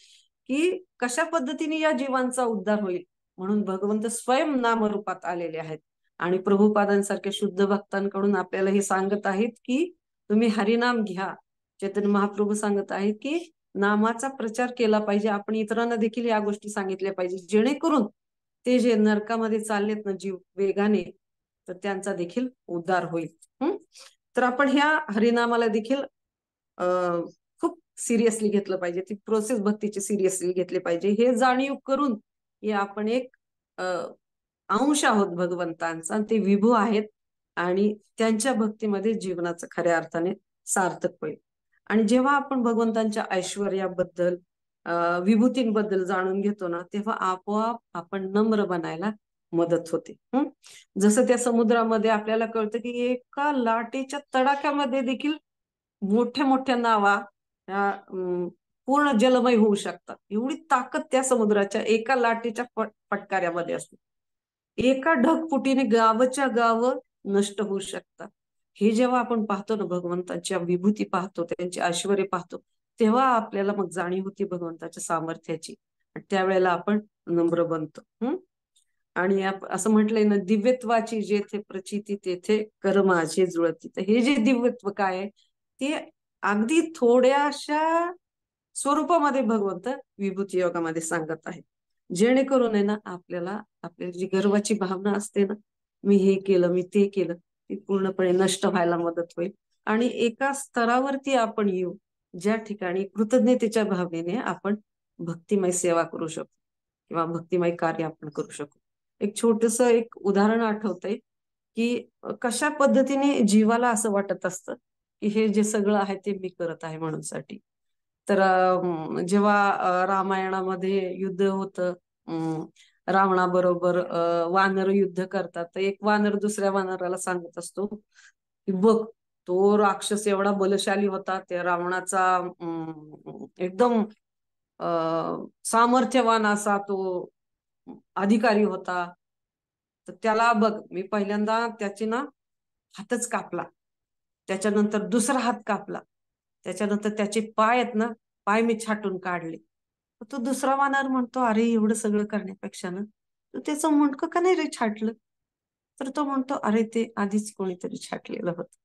की कशा पद्धतीने या जीवांचा उद्धार होईल. म्हणून भगवंत स्वयं नामरूपात आलेले आहेत आणि प्रभुपादांसारख्या शुद्ध भक्तांकडून आपल्याला हे सांगत आहेत की तुम्ही हरिनाम घ्या. चैतन्य महाप्रभू सांगत आहेत की नामाचा प्रचार केला पाहिजे. आपण इतरांना देखील या गोष्टी सांगितल्या पाहिजे, जेणेकरून ते जे नरकामध्ये चाललेत ना जीव वेगाने, तर त्यांचा देखील उद्धार होईल. तर आपण ह्या हरिनामाला देखील खूप सिरियसली घेतलं पाहिजे. ती प्रोसेस भक्तीची सिरियसली घेतली पाहिजे. हे जाणीव करून हे आपण एक अंश आहोत भगवंतांचा, ते विभू आहेत आणि त्यांच्या भक्तीमध्ये जीवनाचं खऱ्या अर्थाने सार्थक होईल. आणि जेव्हा आपण भगवंतांच्या ऐश्वर्याबद्दल विभूतींबद्दल जाणून घेतो ना, तेव्हा आपोआप आपण नम्र बनायला मदत होते. जसं त्या समुद्रामध्ये आपल्याला कळतं की एका लाटेच्या तडाख्यामध्ये देखील मोठ्या मोठ्या नावा पूर्ण जलमय होऊ शकतात. एवढी ताकद त्या समुद्राच्या एका लाटेच्या फटकाऱ्यामध्ये असते. एका ढगफुटीने गावच्या गाव नष्ट होऊ शकतात. हे जेव्हा आपण पाहतो ना, भगवंताच्या विभूती पाहतो, त्यांचे ऐश्वर्य पाहतो, तेव्हा आपल्याला मग जाणीव होती भगवंताच्या सामर्थ्याची. त्यावेळेला आपण नम्र बनतो. आणि असं म्हटलंय ना, दिव्यत्वाची जेथे प्रचिती तेथे कर माझे जुळती. तर हे जे दिव्यत्व काय आहे ते अगदी थोड्याशा स्वरूपामध्ये भगवंत विभूती योगामध्ये सांगत आहे, जेणेकरून आहे ना आपल्याला आपल्या जी गर्वाची भावना असते ना, मी हे केलं, मी ते केलं, ती पूर्णपणे नष्ट व्हायला मदत होईल. आणि एका स्तरावरती आपण येऊ ज्या ठिकाणी कृतज्ञतेच्या भावनेने आपण भक्तिमय सेवा करू शकतो किंवा भक्तिमय कार्य आपण करू शकतो. एक छोटस एक उदाहरण आठवतंय की कशा पद्धतीने जीवाला असं वाटत असतं की हे जे सगळं आहे ते मी करत आहे म्हणून साठी. तर जेव्हा रामायणामध्ये युद्ध होतं, रावणाबरोबर वानर युद्ध करतात, तर एक वानर दुसऱ्या वानराला सांगत असतो की बघ, तो राक्षस एवढा बलशाली होता, त्या रावणाचा एकदम सामर्थ्यवान असा तो अधिकारी होता, तर त्याला बघ, मी पहिल्यांदा त्याची ना हातच कापला, त्याच्यानंतर दुसरा हात कापला, त्याच्यानंतर त्याचे पाय आहेत ना, पाय मी छाटून काढले. तो दुसरा वानर म्हणतो, अरे एवढं सगळं करण्यापेक्षा ना तू त्याचं मुंडकं का नाही रे छाटलं? तर तो म्हणतो, अरे ते आधीच कोणीतरी छाटलेलं होतं.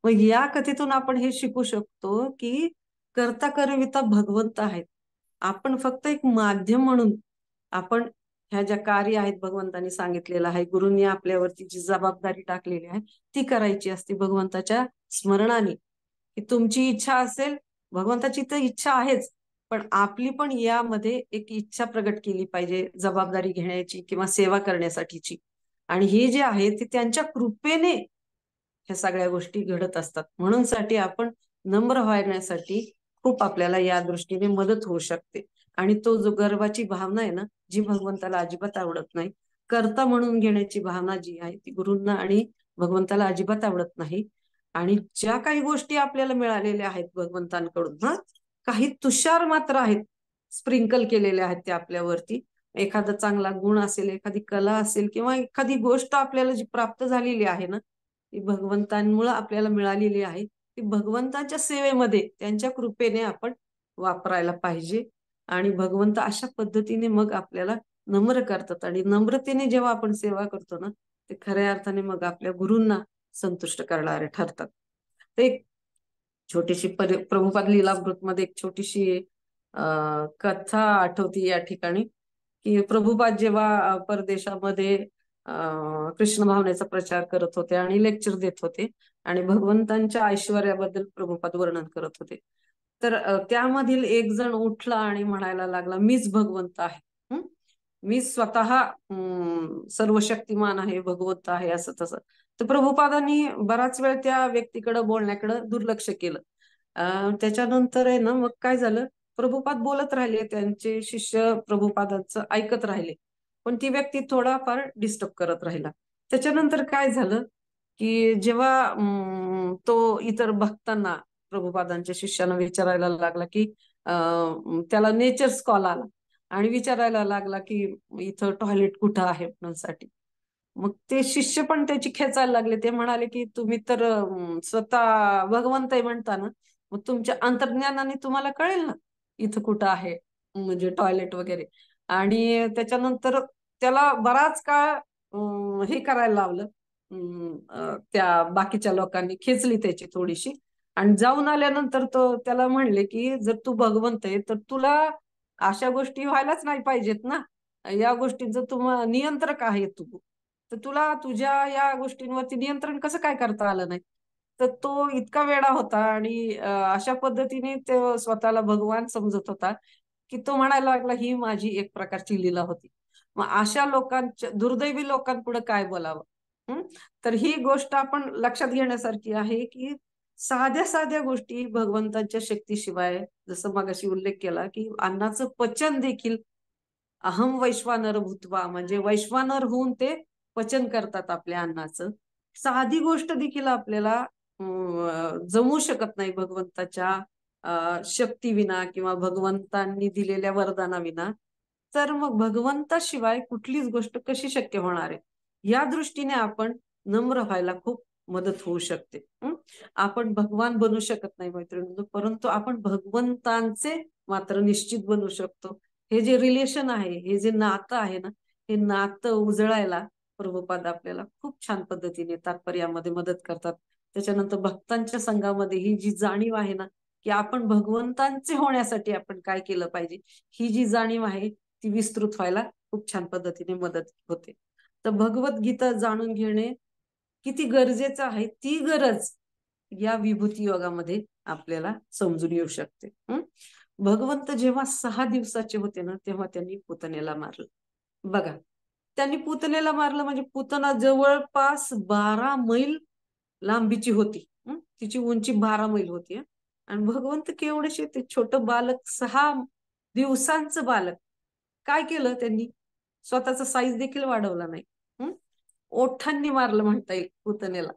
मग या कथेतून आपण हे शिकू शकतो की करता करविता भगवंत आहेत. आपण फक्त एक माध्यम म्हणून आपण ह्या ज्या कार्य आहेत भगवंतांनी सांगितलेलं आहे, गुरुंनी आपल्यावरती जी जबाबदारी टाकलेली आहे ती करायची असते भगवंताच्या स्मरणाने. की तुमची इच्छा असेल, भगवंताची तर इच्छा आहेच, पण आपली पण यामध्ये एक इच्छा प्रगट केली पाहिजे जबाबदारी घेण्याची किंवा सेवा करण्यासाठीची. आणि हे जे आहे ते त्यांच्या कृपेने ह्या सगळ्या गोष्टी घडत असतात. म्हणून साठी आपण नम्र व्हायसाठी खूप आपल्याला या दृष्टीने मदत होऊ शकते. आणि तो जो गर्वाची भावना आहे ना, जी भगवंताला अजिबात आवडत नाही, कर्ता म्हणून घेण्याची भावना जी आहे ती गुरूंना आणि भगवंताला अजिबात आवडत नाही. आणि ज्या काही गोष्टी आपल्याला मिळालेल्या आहेत भगवंतांकडून, काही तुषार मात्र आहेत, स्प्रिंकल केलेले आहेत ते आपल्यावरती. एखादा चांगला गुण असेल, एखादी कला असेल किंवा एखादी गोष्ट आपल्याला जी प्राप्त झालेली आहे ना, ती भगवंतांमुळे आपल्याला मिळालेली आहे. ती भगवंताच्या सेवेमध्ये त्यांच्या कृपेने आपण वापरायला पाहिजे. आणि भगवंत अशा पद्धतीने मग आपल्याला नम्र करतात. आणि नम्रतेने जेव्हा आपण सेवा करतो ना, ते खऱ्या अर्थाने मग आपल्या गुरूंना संतुष्ट करणारे ठरतात. ते एक छोटीशी प्रभुपाद लीलामृतमध्ये एक छोटीशी कथा आठवती या ठिकाणी, की प्रभुपाद जेव्हा परदेशामध्ये कृष्ण भावनेचा प्रचार करत होते आणि लेक्चर देत होते आणि भगवंतांच्या ऐश्वर्याबद्दल प्रभुपाद वर्णन करत होते. तर त्यामधील एक जण उठला आणि म्हणायला लागला, मीच भगवंत आहे. मी स्वतः सर्व शक्तिमान आहे, भगवंत आहे, असं तसं. तर प्रभुपादांनी बराच वेळ त्या व्यक्तीकडे बोलण्याकडे दुर्लक्ष केलं. त्याच्यानंतर आहे ना, मग काय झालं, प्रभुपाद बोलत राहिले, त्यांचे शिष्य प्रभुपादांचं ऐकत राहिले, पण ती व्यक्ती थोडाफार डिस्टर्ब करत राहिला. त्याच्यानंतर काय झालं, की जेव्हा तो इतर भक्तांना, प्रभुपादांच्या शिष्यानं विचारायला लागला, की त्याला नेचर्स कॉल आला आणि विचारायला लागला की इथं टॉयलेट कुठं आहे म्हणण्यासाठी. मग ते शिष्य पण त्याची खेचायला लागले. ते म्हणाले की तुम्ही तर स्वतः भगवंत आहे म्हणता ना, मग तुमच्या अंतर्ज्ञानाने तुम्हाला कळेल ना इथं कुठं आहे म्हणजे टॉयलेट वगैरे. आणि त्याच्यानंतर त्याला बराच काळ हे करायला लावलं. त्या बाकीच्या लोकांनी खेचली त्याची थोडीशी. आणि जाऊन आल्यानंतर तो त्याला म्हणले की जर तू भगवंत आहे तर तुला अशा गोष्टी व्हायलाच नाही पाहिजेत ना. या गोष्टींचं नियंत्रक आहे तू, तर तुला तुझ्या या गोष्टींवरती नियंत्रण कसं काय करता आलं नाही. तर तो इतका वेडा होता आणि अशा पद्धतीने तो स्वतःला भगवान समजत होता, की तो म्हणायला लागला ही माझी एक प्रकारची लीला होती. मग अशा लोकांच्या, दुर्दैवी लोकांपुढे काय बोलावं. तर ही गोष्ट आपण लक्षात घेण्यासारखी आहे, की साध्या साध्या गोष्टी भगवंताच्या शक्तीशिवाय, जसं मगाशी उल्लेख केला की अन्नाचं पचन देखील अहम वैश्वानर भूतवा, म्हणजे वैश्वानर होऊन ते पचन करतात आपल्या अन्नाचं. साधी गोष्ट देखील आपल्याला जमू शकत नाही भगवंताच्या शक्तीविना किंवा भगवंतांनी दिलेल्या वरदानाविना. तर मग भगवंताशिवाय कुठलीच गोष्ट कशी शक्य होणार आहे. या दृष्टीने आपण नम्र व्हायला खूप मदत होऊ शकते. आपण भगवान बनू शकत नाही मैत्रिणी, परंतु आपण भगवंतांचे मात्र निश्चित बनू शकतो. हे जे रिलेशन आहे, हे जे नातं आहे ना, हे नातं उजळायला प्रभुपाद आपल्याला खूप छान पद्धतीने तात्पर्यामध्ये मदत करतात. त्याच्यानंतर भक्तांच्या संघामध्ये ही जी जाणीव आहे ना, की आपण भगवंतांचे होण्यासाठी आपण काय केलं पाहिजे, ही जी जाणीव आहे ती विस्तृत व्हायला खूप छान पद्धतीने मदत होते. तर भगवद्गीता जाणून घेणे किती गरजेचं आहे, ती गरज या विभूती योगामध्ये आपल्याला समजून येऊ शकते. भगवंत जेव्हा 6 दिवसाचे होते ना, तेव्हा त्यांनी पुतनेला मारलं. बघा, त्यांनी पुतनेला मारलं म्हणजे पुतना जवळपास 12 मैल लांबीची होती. तिची उंची 12 मैल होती. आणि भगवंत केवढेशे, ते छोटं बालक, 6 दिवसांचं बालक, काय केलं त्यांनी, स्वतःचा साईज देखील वाढवला नाही. ओठांनी मारलं म्हणता येईल पुतनेला.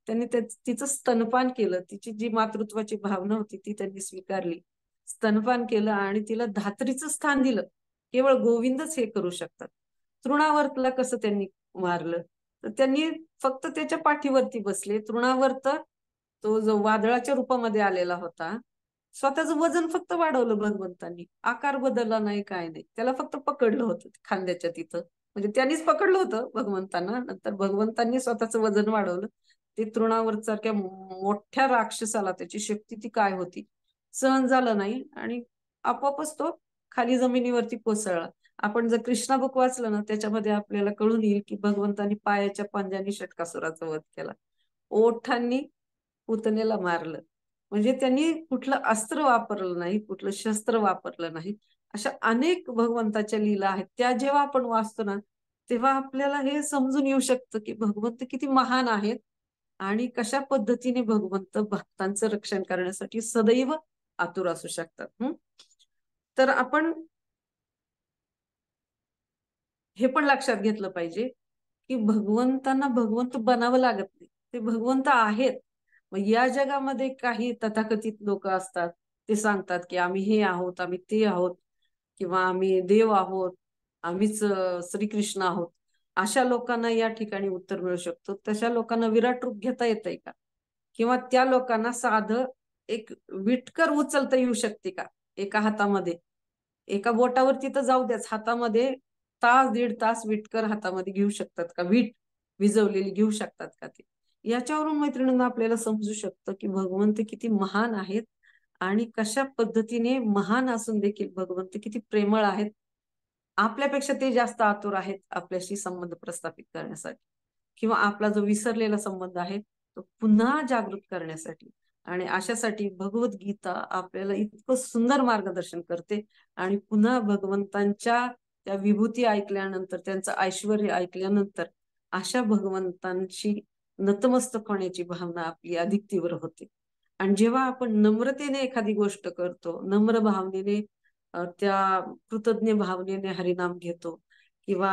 त्यांनी तिचं स्तनपान केलं. तिची जी मातृत्वाची भावना होती ती त्यांनी स्वीकारली, स्तनपान केलं आणि तिला धात्रीचं स्थान दिलं. केवळ गोविंदच हे करू शकतात. तृणावर्तला कसं त्यांनी मारलं, तर त्यांनी फक्त त्याच्या पाठीवरती बसले. तृणावर्त तो जो वादळाच्या रूपामध्ये आलेला होता, स्वतःचं वजन फक्त वाढवलं भगवंतांनी, आकार बदलला नाही, काय नाही. त्याला फक्त पकडलं होतं खांद्याच्या तिथं, म्हणजे त्यांनीच पकडलं होतं भगवंतांना. नंतर भगवंतांनी स्वतःचं वजन वाढवलं. ते तृणावर्त सारख्या मोठ्या राक्षसाला त्याची शक्ती ती काय होती सहन झालं नाही आणि आपोआपच तो खाली जमिनीवरती कोसळला. आपण जर कृष्णा बुक वाचलं ना, त्याच्यामध्ये आपल्याला कळून येईल की भगवंतांनी पायाच्या पंजांनी षटकासुराचा वध केला, ओठांनी पुतनेला मारलं. म्हणजे त्यांनी कुठलं अस्त्र वापरलं नाही, कुठलं शस्त्र वापरलं नाही. अशा अनेक भगवंताच्या लीला आहेत, त्या जेव्हा आपण वाचतो ना, तेव्हा आपल्याला हे समजून येऊ शकतं की भगवंत किती महान आहेत आणि कशा पद्धतीने भगवंत भक्तांचं रक्षण करण्यासाठी सदैव आतुर असू शकतात. तर आपण हे पण लक्षात घेतलं पाहिजे की भगवंतांना भगवंत बनावं लागत नाही, ते भगवंत आहेत. मग या जगामध्ये काही तथाकथित लोक असतात, ते सांगतात की आम्ही हे आहोत, आम्ही ते आहोत. किंवा आम्ही देव आहोत, आम्हीच श्रीकृष्ण आहोत, अशा लोकांना या ठिकाणी उत्तर मिळू शकतो. तशा लोकांना विराट रूप घेता येतंय का? किंवा त्या लोकांना साधं एक विटकर उचलता येऊ शकते का एका हातामध्ये? एका बोटावरती तर जाऊ द्याच, हातामध्ये तास दीड तास विटकर हातामध्ये घेऊ शकतात का? वीट विजवलेली घेऊ शकतात का ते? याच्यावरून मैत्रिणींना आपल्याला समजू शकतं की भगवंत किती महान आहेत आणि कशा पद्धतीने महान असून देखील भगवंत किती प्रेमळ आहेत. आपल्यापेक्षा ते जास्त आतुर आहेत आपल्याशी संबंध प्रस्थापित करण्यासाठी, किंवा आपला जो विसरलेला संबंध आहे तो पुन्हा जागृत करण्यासाठी. आणि अशासाठी भगवद्गीता आपल्याला इतकं सुंदर मार्गदर्शन करते. आणि पुन्हा भगवंतांच्या त्या विभूती ऐकल्यानंतर, त्यांचं ऐश्वर्य ऐकल्यानंतर अशा भगवंतांची नतमस्तक होण्याची भावना आपली अधिक तीव्र होते. आणि जेव्हा आपण नम्रतेने एखादी गोष्ट करतो, नम्र भावनेने, त्या कृतज्ञ भावनेने हरिनाम घेतो, किंवा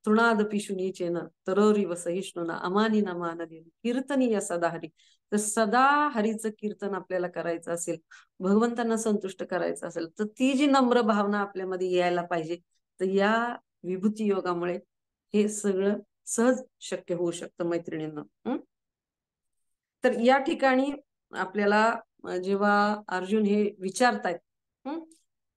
तृणादपि शुनीचेन तरोरिव सहिष्णुना अमानिना मानदेन कीर्तनीय सदा हरी. तर सदा हरीचं कीर्तन आपल्याला करायचं असेल, भगवंतांना संतुष्ट करायचं असेल, तर ती जी नम्र भावना आपल्यामध्ये यायला पाहिजे. तर या विभूती योगामुळे हे सगळं सहज शक्य होऊ शकतं मैत्रिणींना. तर या ठिकाणी आपल्याला जेव्हा अर्जुन हे विचारतायत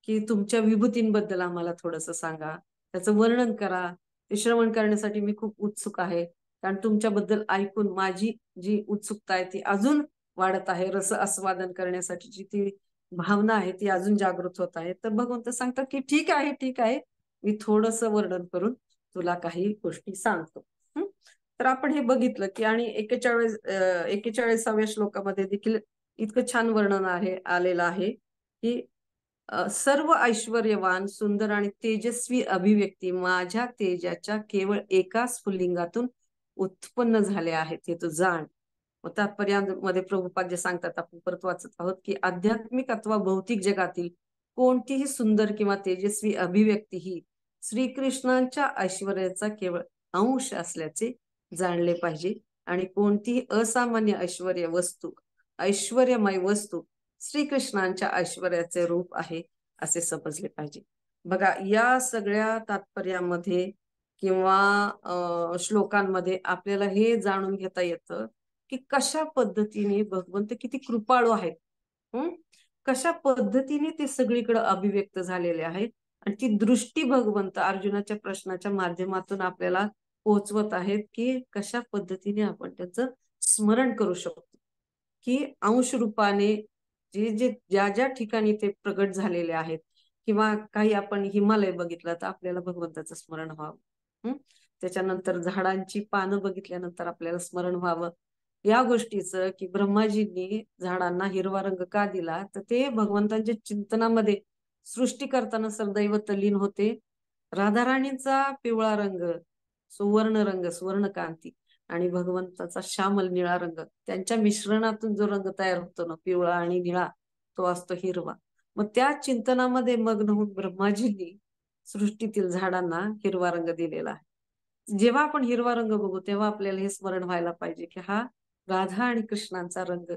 की तुमच्या विभूतींबद्दल आम्हाला थोडंसं सांगा, त्याचं वर्णन करा, ते श्रवण करण्यासाठी मी खूप उत्सुक आहे. कारण तुमच्याबद्दल ऐकून माझी जी उत्सुकता आहे ती अजून वाढत आहे. रस आस्वादन करण्यासाठीची ती भावना आहे ती अजून जागृत होत आहे. तर भगवंत सांगतात की ठीक आहे, ठीक आहे, मी थोडंसं वर्णन करून तुला काही गोष्टी सांगतो. तर आपण हे बघितलं की, आणि 41व्या श्लोकामध्ये देखील इतकं छान वर्णन आलेलं आहे की सर्व ऐश्वर्यवान सुंदर आणि तेजस्वी अभिव्यक्ती माझ्या तेजाच्या केवळ एका स्फुल्लिंगातून उत्पन्न झाले आहेत, हे तू जाण. व तात्पर्यामध्ये प्रभुपाद जे सांगतात, आपण परत वाचत आहोत की आध्यात्मिक अथवा भौतिक जगातील कोणतीही सुंदर किंवा तेजस्वी अभिव्यक्ती ही श्रीकृष्णांच्या ऐश्वर्याचा केवळ अंश असल्याचे जाणले पाहिजे. आणि कोणतीही असामान्य ऐश्वर्यमय वस्तू श्रीकृष्णांच्या ऐश्वर्याचे रूप आहे असे समजले पाहिजे. बघा, या सगळ्या तात्पर्यामध्ये किंवा श्लोकांमध्ये आपल्याला हे जाणून घेता येतं की कशा पद्धतीने भगवंत किती कृपाळू आहेत. कशा पद्धतीने ते सगळीकडे अभिव्यक्त झालेले आहेत. आणि ती दृष्टी भगवंत अर्जुनाच्या प्रश्नाच्या माध्यमातून आपल्याला पोहोचवत आहेत की कशा पद्धतीने आपण त्याचं स्मरण करू शकतो. की अंश रूपाने जे ज्या ज्या ठिकाणी ते प्रगट झालेले आहेत, किंवा काही आपण हिमालय बघितलं तर आपल्याला भगवंताचं स्मरण व्हावं. त्याच्यानंतर झाडांची पानं बघितल्यानंतर आपल्याला स्मरण व्हावं या गोष्टीचं, की ब्रह्माजींनी झाडांना हिरवा रंग का दिला, तर ते भगवंतांच्या चिंतनामध्ये सृष्टी करताना सदैव तल्लीन होते. राधाराणींचा पिवळा रंग, सुवर्ण रंग, सुवर्णकांती, आणि भगवंताचा श्यामल निळा रंग, त्यांच्या मिश्रणातून जो रंग तयार होतो ना, पिवळा आणि निळा, तो असतो हिरवा. मग त्या चिंतनामध्ये मग्न होऊन ब्रह्माजींनी सृष्टीतील झाडांना हिरवा रंग दिलेला आहे. जेव्हा आपण हिरवा रंग बघू तेव्हा आपल्याला हे स्मरण व्हायला पाहिजे की हा राधा आणि कृष्णांचा रंग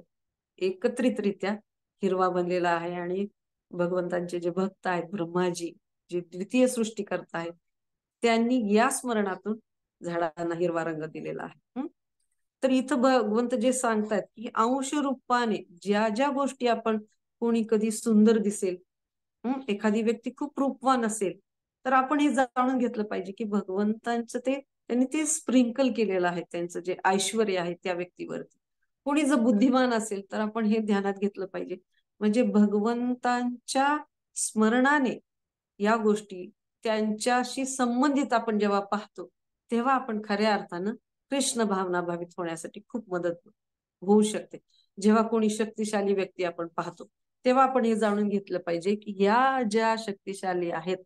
एकत्रितरित्या हिरवा बनलेला आहे. आणि भगवंतांचे जे भक्त आहेत, ब्रह्माजी जे द्वितीय सृष्टी करतायत, त्यांनी या स्मरणातून झाडांना हिरवा रंग दिलेला आहे. तर इथं भगवंत जे सांगतात की अंश रूपाने ज्या ज्या गोष्टी आपण, कोणी कधी सुंदर दिसेल, एखादी व्यक्ती खूप रूपवान असेल, तर आपण हे जाणून घेतलं पाहिजे की भगवंतांचं त्यांनी ते स्प्रिंकल केलेलं आहे, त्यांचं जे ऐश्वर्य आहे त्या व्यक्तीवरती. कोणी जर बुद्धिमान असेल तर आपण हे ध्यानात घेतलं पाहिजे. म्हणजे भगवंतांच्या स्मरणाने या गोष्टी त्यांच्याशी संबंधित आपण जेव्हा पाहतो, तेव्हा आपण खऱ्या अर्थानं कृष्ण भावना भावित होण्यासाठी खूप मदत होऊ शकते. जेव्हा कोणी शक्तिशाली व्यक्ती आपण पाहतो, तेव्हा आपण हे जाणून घेतलं पाहिजे की या ज्या शक्तिशाली आहेत,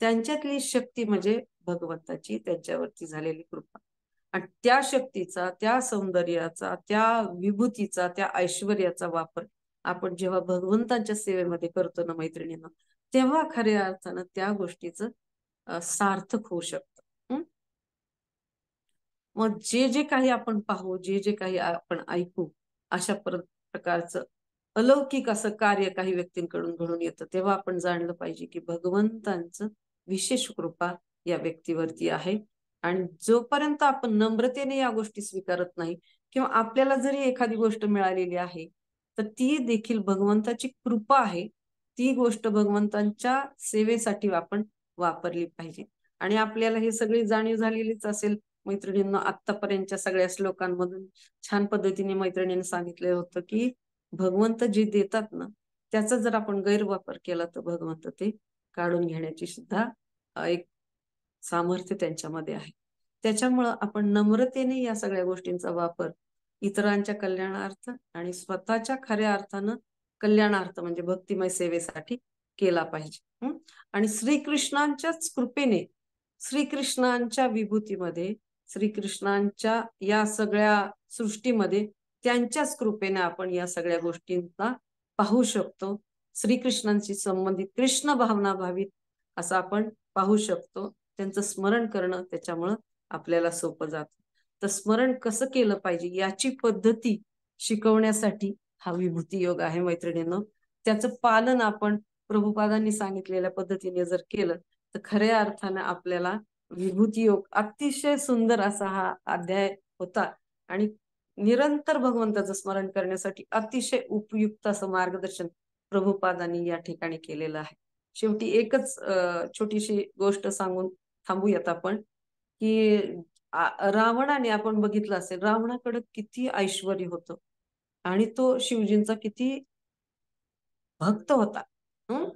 त्यांच्यातली शक्ती म्हणजे भगवंताची त्यांच्यावरती झालेली कृपा. आणि त्या शक्तीचा, त्या सौंदर्याचा, त्या विभूतीचा, त्या ऐश्वर्याचा वापर आपण जेव्हा भगवंतांच्या सेवेमध्ये करतो ना मैत्रिणींना, तेव्हा खऱ्या अर्थानं त्या गोष्टीचं सार्थक होऊ शकतं. मग जे जे काही आपण पाहू, जे जे काही आपण ऐकू, अशा प्रकारचं अलौकिक असं कार्य काही व्यक्तींकडून घडून येतं, तेव्हा आपण जाणलं पाहिजे की भगवंतांचं विशेष कृपा या व्यक्तीवरती आहे. आणि जोपर्यंत आपण नम्रतेने या गोष्टी स्वीकारत नाही, किंवा आपल्याला जरी एखादी गोष्ट मिळालेली आहे, तर ती देखील भगवंताची कृपा आहे. ती गोष्ट भगवंतांच्या सेवेसाठी आपण वापरली पाहिजे. आणि आपल्याला हे सगळी जाणीव झालेलीच असेल मैत्रिणींना, आतापर्यंतच्या सगळ्या श्लोकांमधून छान पद्धतीने मैत्रिणींनी सांगितलं होतं की भगवंत जे देतात ना, त्याचा जर आपण गैरवापर केला तर भगवंत ते काढून घेण्याची सुद्धा एक सामर्थ्य त्यांच्यामध्ये आहे. त्याच्यामुळं आपण नम्रतेने या सगळ्या गोष्टींचा वापर इतरांच्या कल्याणार्थ आणि स्वतःच्या खऱ्या अर्थानं कल्याणार्थ म्हणजे भक्तिमय सेवेसाठी केला पाहिजे. आणि श्रीकृष्णांच्याच कृपेने, श्रीकृष्णांच्या विभूतीमध्ये, श्रीकृष्णांच्या या सगळ्या सृष्टीमध्ये त्यांच्याच कृपेने आपण या सगळ्या गोष्टींना पाहू शकतो. श्रीकृष्णांशी संबंधित कृष्ण भावना भावित असं आपण पाहू शकतो. त्यांचं स्मरण करणं त्याच्यामुळं आपल्याला सोपं जातं. तर स्मरण कसं केलं पाहिजे याची पद्धती शिकवण्यासाठी हा विभूती योग आहे मैत्रिणींनो. त्याचं पालन आपण प्रभुपादांनी सांगितलेल्या पद्धतीने जर केलं तर खऱ्या अर्थानं आपल्याला विभूती योग अतिशय सुंदर असा हा अध्याय होता. आणि निरंतर भगवंताचं स्मरण करण्यासाठी अतिशय उपयुक्त असं मार्गदर्शन प्रभुपादांनी या ठिकाणी केलेलं आहे. शेवटी एकच छोटीशी गोष्ट सांगून थांबूयात आपण की रावणाने आपण बघितलं असेल, रावणाकडे किती ऐश्वर होतं आणि तो शिवजींचा किती भक्त होता. हं?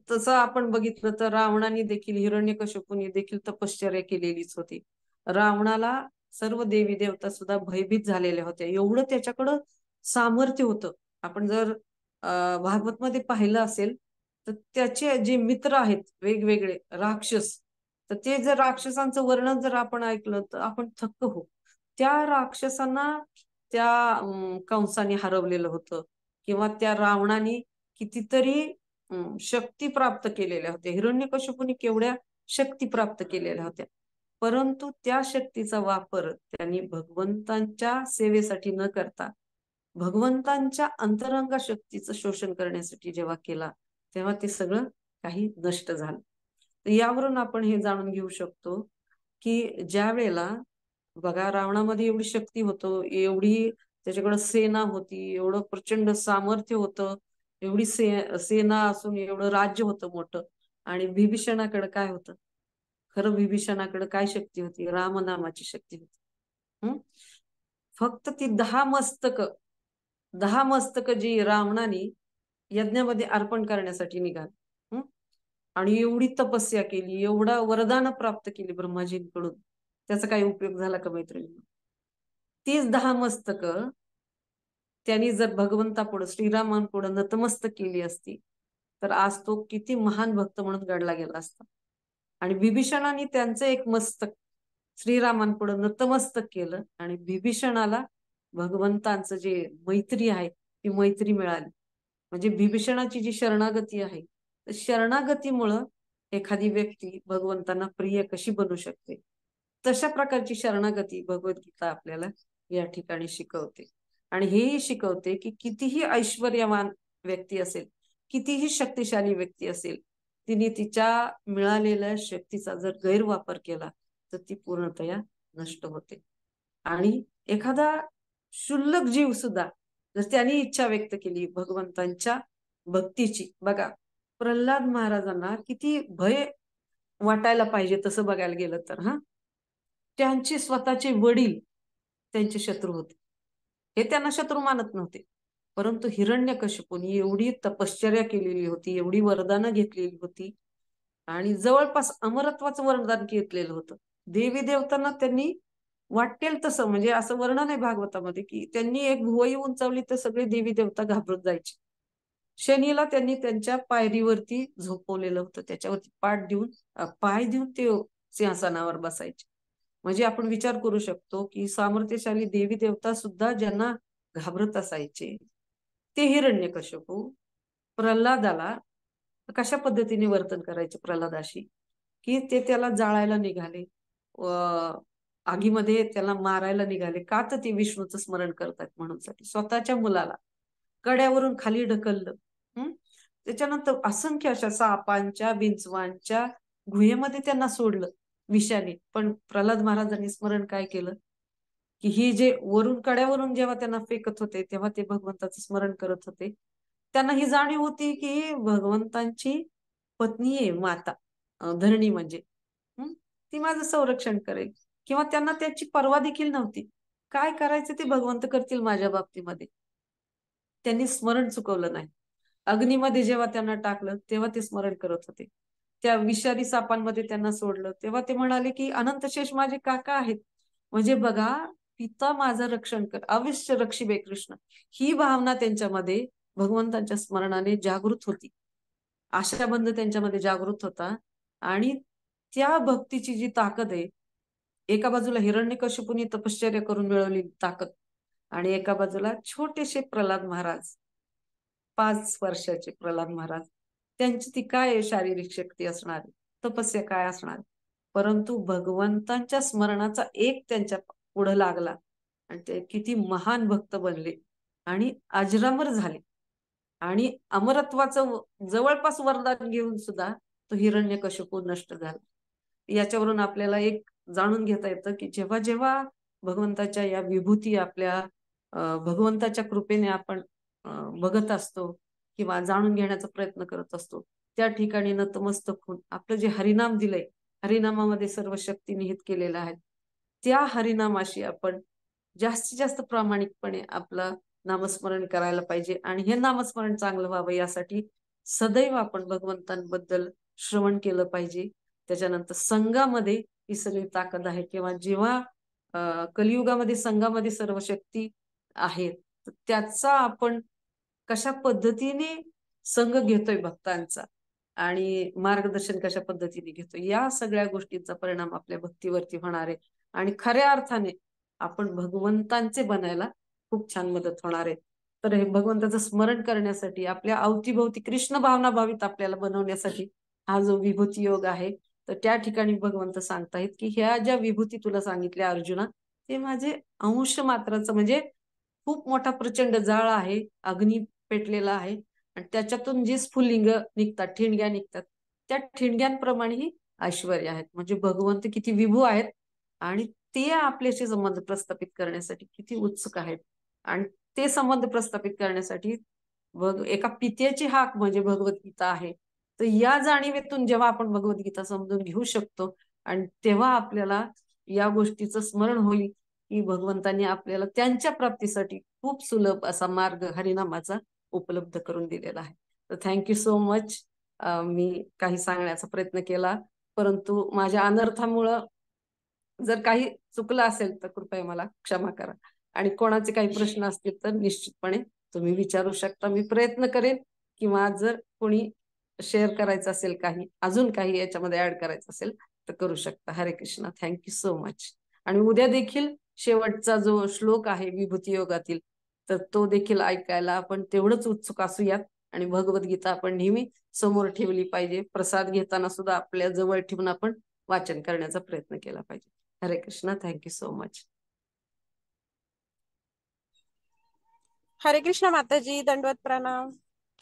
तसं आपण बघितलं तर रावणाने देखील, हिरण्यकश्यपूने देखील तपश्चर्या केलेलीच होती. रावणाला सर्व देवी देवता सुद्धा भयभीत झालेल्या होत्या, एवढं त्याच्याकडं सामर्थ्य होतं. आपण जर भागवतमध्ये पाहिलं असेल तर त्याचे जे मित्र आहेत वेगवेगळे राक्षस, तर ते जर राक्षसांचं वर्णन जर आपण ऐकलं तर आपण थक्क होऊ. त्या राक्षसांना त्या कंसाने हरवलेलं होतं, किंवा त्या रावणाने कितीतरी शक्ती प्राप्त केलेल्या होत्या. हिरण्यकश्यपूने केवढ्या शक्ती प्राप्त केलेल्या होत्या, परंतु त्या शक्तीचा वापर त्यांनी भगवंतांच्या सेवेसाठी न करता भगवंतांच्या अंतरंग शक्तीचं शोषण करण्यासाठी जेव्हा केला, तेव्हा ते सगळं काही नष्ट झालं. तर यावरून आपण हे जाणून घेऊ शकतो की ज्या वेळेला बघा रावणामध्ये एवढी शक्ती होतं, एवढी त्याच्याकडे सेना होती, एवढं प्रचंड सामर्थ्य होतं, एवढी सेना असून एवढं राज्य होतं मोठं, आणि बिभीषणाकडे काय होतं? खरं बिभीषणाकडे काय शक्ती होती? रामनामाची शक्ती होती. फक्त ती 10 मस्तक जी रावणाने यज्ञामध्ये अर्पण करण्यासाठी निघाली, आणि एवढी तपस्या केली, एवढा वरदान प्राप्त केली ब्रह्माजींकडून, त्याचा काही उपयोग झाला का मैत्रिणी? तीच 10 मस्तक त्यांनी जर भगवंतापुढे, श्रीरामांपुढे नतमस्तक केली असती तर आज तो किती महान भक्त म्हणून गणला गेला असता. आणि बिभीषणाने त्यांचं एक मस्तक श्रीरामांपुढे नतमस्तक केलं, आणि बिभीषणाला भगवंतांचं जे मैत्री आहे ती मैत्री मिळाली. म्हणजे बिभीषणाची जी शरणागती आहे, तर शरणागतीमुळं एखादी व्यक्ती भगवंतांना प्रिय कशी बनू शकते, तशा प्रकारची शरणागती भगवद्गीता आपल्याला या ठिकाणी शिकवते. आणि हेही शिकवते की कितीही ऐश्वर्यवान व्यक्ती असेल, कितीही शक्तिशाली व्यक्ती असेल, तिने तिच्या मिळालेल्या शक्तीचा जर गैरवापर केला तर ती पूर्णतया नष्ट होते. आणि एखादा क्षुल्लक जीव सुद्धा जर त्याने इच्छा व्यक्त केली भगवंतांच्या भक्तीची, बघा प्रल्हाद महाराजांना किती भय वाटायला पाहिजे तसं बघायला गेलं तर, त्यांचे स्वतःचे वडील त्यांचे शत्रू होते, हे त्यांना शत्रू मानत नव्हते. परंतु हिरण्यकश्यपूने एवढी तपश्चर्या केलेली होती, एवढी वरदानं घेतलेली होती, आणि जवळपास अमरत्वाचं वरदान घेतलेलं होतं. देवी देवतांना त्यांनी वाटेल तसं, म्हणजे असं वर्णन आहे भागवतामध्ये की त्यांनी एक भुवई उंचावली तर सगळे देवी देवता घाबरत जायचे. शनीला त्यांनी त्यांच्या पायरीवरती झोपवलेलं होतं, त्याच्यावरती पाय देऊन ते सिंहासनावर बसायचे. म्हणजे आपण विचार करू शकतो की सामर्थ्यशाली देवी देवता सुद्धा ज्यांना घाबरत असायचे, ते हिरण्यकश्यपू प्रल्हादाला कशा पद्धतीने वर्तन करायचे प्रल्हादाशी, की ते त्याला जाळायला निघाले, आगीमध्ये त्याला मारायला निघाले, का तर ते विष्णूचं स्मरण करतात म्हणून, स्वतःच्या मुलाला. कड्यावरून खाली ढकललं. त्याच्यानंतर असंख्य अशा सापांच्या विंचवांच्या गुहेमध्ये त्यांना सोडलं विषाने. पण प्रल्हाद महाराजांनी स्मरण काय केलं की ही जे वरून कड्यावरून जेव्हा त्यांना फेकत होते तेव्हा ते भगवंताचं स्मरण करत होते. त्यांना ही जाणीव होती की भगवंतांची पत्नी आहे माता, धरणी म्हणजे ती माझं संरक्षण करेल. किंवा त्यांना त्याची पर्वा देखील नव्हती. काय करायचं ते भगवंत करतील माझ्या बाबतीमध्ये. त्यांनी स्मरण चुकवलं नाही. अग्नीमध्ये जेव्हा त्यांना टाकलं तेव्हा ते स्मरण करत होते. त्या विषारी सापांमध्ये त्यांना सोडलं तेव्हा ते म्हणाले की अनंतशेष माझे काका आहेत. म्हणजे बघा, पिता माझं रक्षण कर, अवश्य रक्षिबे कृष्ण, ही भावना त्यांच्यामध्ये भगवंतांच्या स्मरणाने जागृत होती. आशाबंध त्यांच्यामध्ये जागृत होता. आणि त्या भक्तीची जी ताकद आहे, एका बाजूला हिरण्यकशिपूनी तपश्चर्या करून मिळवलेली ताकद आणि एका बाजूला छोटेसे प्रल्हाद महाराज, 5 वर्षाचे प्रल्हाद महाराज, त्यांची ती काय शारीरिक शक्ती असणार, तपस्या काय असणार. परंतु भगवंतांच्या स्मरणाचा एक त्यांच्या पुढे लागला आणि ते किती महान भक्त बनले आणि अजरामर झाले. आणि अमरत्वाचं जवळपास वरदान घेऊन सुद्धा तो हिरण्यकशिपू नष्ट झाला. याच्यावरून आपल्याला एक जाणून घेता येतं की जेव्हा जेव्हा भगवंताच्या या विभूती आपल्या भगवंताच्या कृपेने आपण बघत असतो किंवा जाणून घेण्याचा प्रयत्न करत असतो, त्या ठिकाणी नतमस्तक होऊन आपलं जे हरिनाम दिलंय, हरिनामामध्ये सर्व शक्ती निहित केलेल्या आहेत, त्या हरिनामाशी आपण जास्तीत जास्त प्रामाणिकपणे आपलं नामस्मरण करायला पाहिजे. आणि हे नामस्मरण चांगलं व्हावं यासाठी सदैव आपण भगवंतांबद्दल श्रवण केलं पाहिजे. त्याच्यानंतर संघामध्ये ही सगळी ताकद आहे. किंवा जेव्हा कलियुगामध्ये संघामध्ये सर्व शक्ती आहेत, त्याचा आपण कशा पद्धतीने संघ घेतोय भक्तांचा आणि मार्गदर्शन कशा पद्धतीने घेतोय, या सगळ्या गोष्टींचा परिणाम आपल्या भक्तीवरती होणार आहे. आणि खऱ्या अर्थाने आपण भगवंतांचे बनायला खूप छान मदत होणार आहे. तर हे भगवंताचं स्मरण करण्यासाठी, आपल्या अवतीभोवती कृष्ण भावना भावित आपल्याला बनवण्यासाठी हा जो विभूती योग आहे, तर त्या ठिकाणी भगवंत सांगतायत की ह्या ज्या विभूती तुला सांगितल्या अर्जुना, ते माझे अंश मात्राचं, म्हणजे खूप मोठा प्रचंड जाळ आहे, अग्नी पेटलेला आहे आणि त्याच्यातून जे स्फुल्लिंग निघतात, ठिणग्या निघतात, त्या ठिणग्यांप्रमाणे ही ऐश्वर्य आहेत. म्हणजे भगवंत किती विभू आहेत आणि ते आपल्याशी संबंध प्रस्थापित करण्यासाठी किती उत्सुक आहेत. आणि ते संबंध प्रस्थापित करण्यासाठी एका पित्याची हाक म्हणजे भगवद्गीता आहे. तर या जाणीवेतून जेव्हा आपण भगवद्गीता समजून घेऊ शकतो आणि तेव्हा आपल्याला या गोष्टीचं स्मरण होईल की भगवंतांनी आपल्याला त्यांच्या प्राप्तीसाठी खूप सुलभ असा मार्ग हरिनामाचा उपलब्ध करून दिलेला आहे. तर थँक्यू सो मच. मी काही सांगण्याचा प्रयत्न केला, परंतु माझ्या अनर्थामुळं जर काही चुकलं असेल तर कृपया मला क्षमा करा. आणि कोणाचे काही प्रश्न असतील तर निश्चितपणे तुम्ही विचारू शकता. मी प्रयत्न करेन किंवा जर कोणी शेअर करायचं असेल, काही अजून काही याच्यामध्ये ऍड करायचं असेल तर करू शकता. हरे कृष्णा. Thank you so much. आणि उद्या देखील शेवटचा जो श्लोक आहे विभूती योगातील, तर तो देखील ऐकायला आपण तेवढंच उत्सुक असूयात. आणि भगवद्गीता आपण नेहमी समोर ठेवली पाहिजे. प्रसाद घेताना सुद्धा आपल्या जवळ ठेवून आपण वाचन करण्याचा प्रयत्न केला पाहिजे. हरे कृष्णा. Thank you so much. हरे कृष्ण माताजी, दंडवत प्रणाम.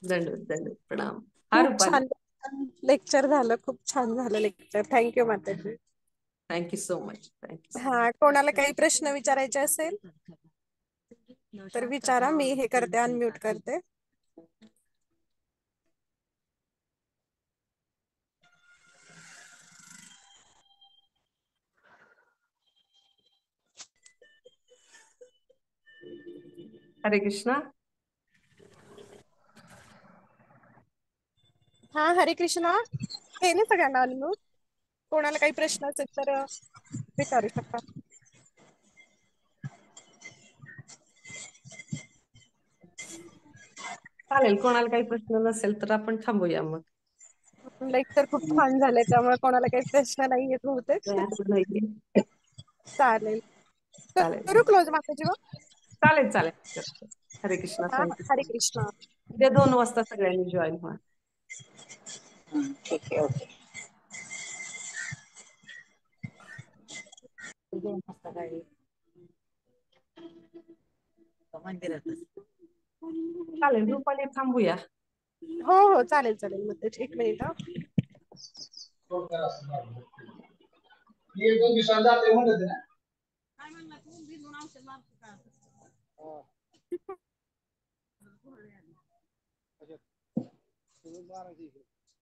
दंडवत दंडवत प्रणाम. हा खूप रुपाली. छान लेक्चर झालं, खूप छान झालं लेक्चर. थँक्यू माताजी. Thank you so much. Thank you so हा, कोणाला काही प्रश्न विचारायचे असेल तर विचारा. मी हे करते, अनम्यूट करते. हरे कृष्णा. हा, हरे कृष्णा. केले सगळ्यांना अनम्यूट. कोणाला काही प्रश्न असेल तर विचारू शकता. चालेल. कोणाला काही प्रश्न नसेल तर आपण थांबूया मग. लेक्चर खूप छान झाले, त्यामुळे कोणाला काही प्रश्न नाही येत बहुतेक. चालेल. चालेल करू क्लोज माताजी मग? चालेल चालेल. हरे कृष्णा. हा, थँक्यू हरे सो मच. कृष्णा. उद्या 2 वाजता सगळ्यांनी जॉईन व्हा. ठीक आहे, ओके. 2 वाजता काय मंदिरातच. चालेल रुपाली, थांबूया. हो हो चालेल चालेल, मग एक मिनिट हा. एक दोन दिवसात जाते म्हणत ना.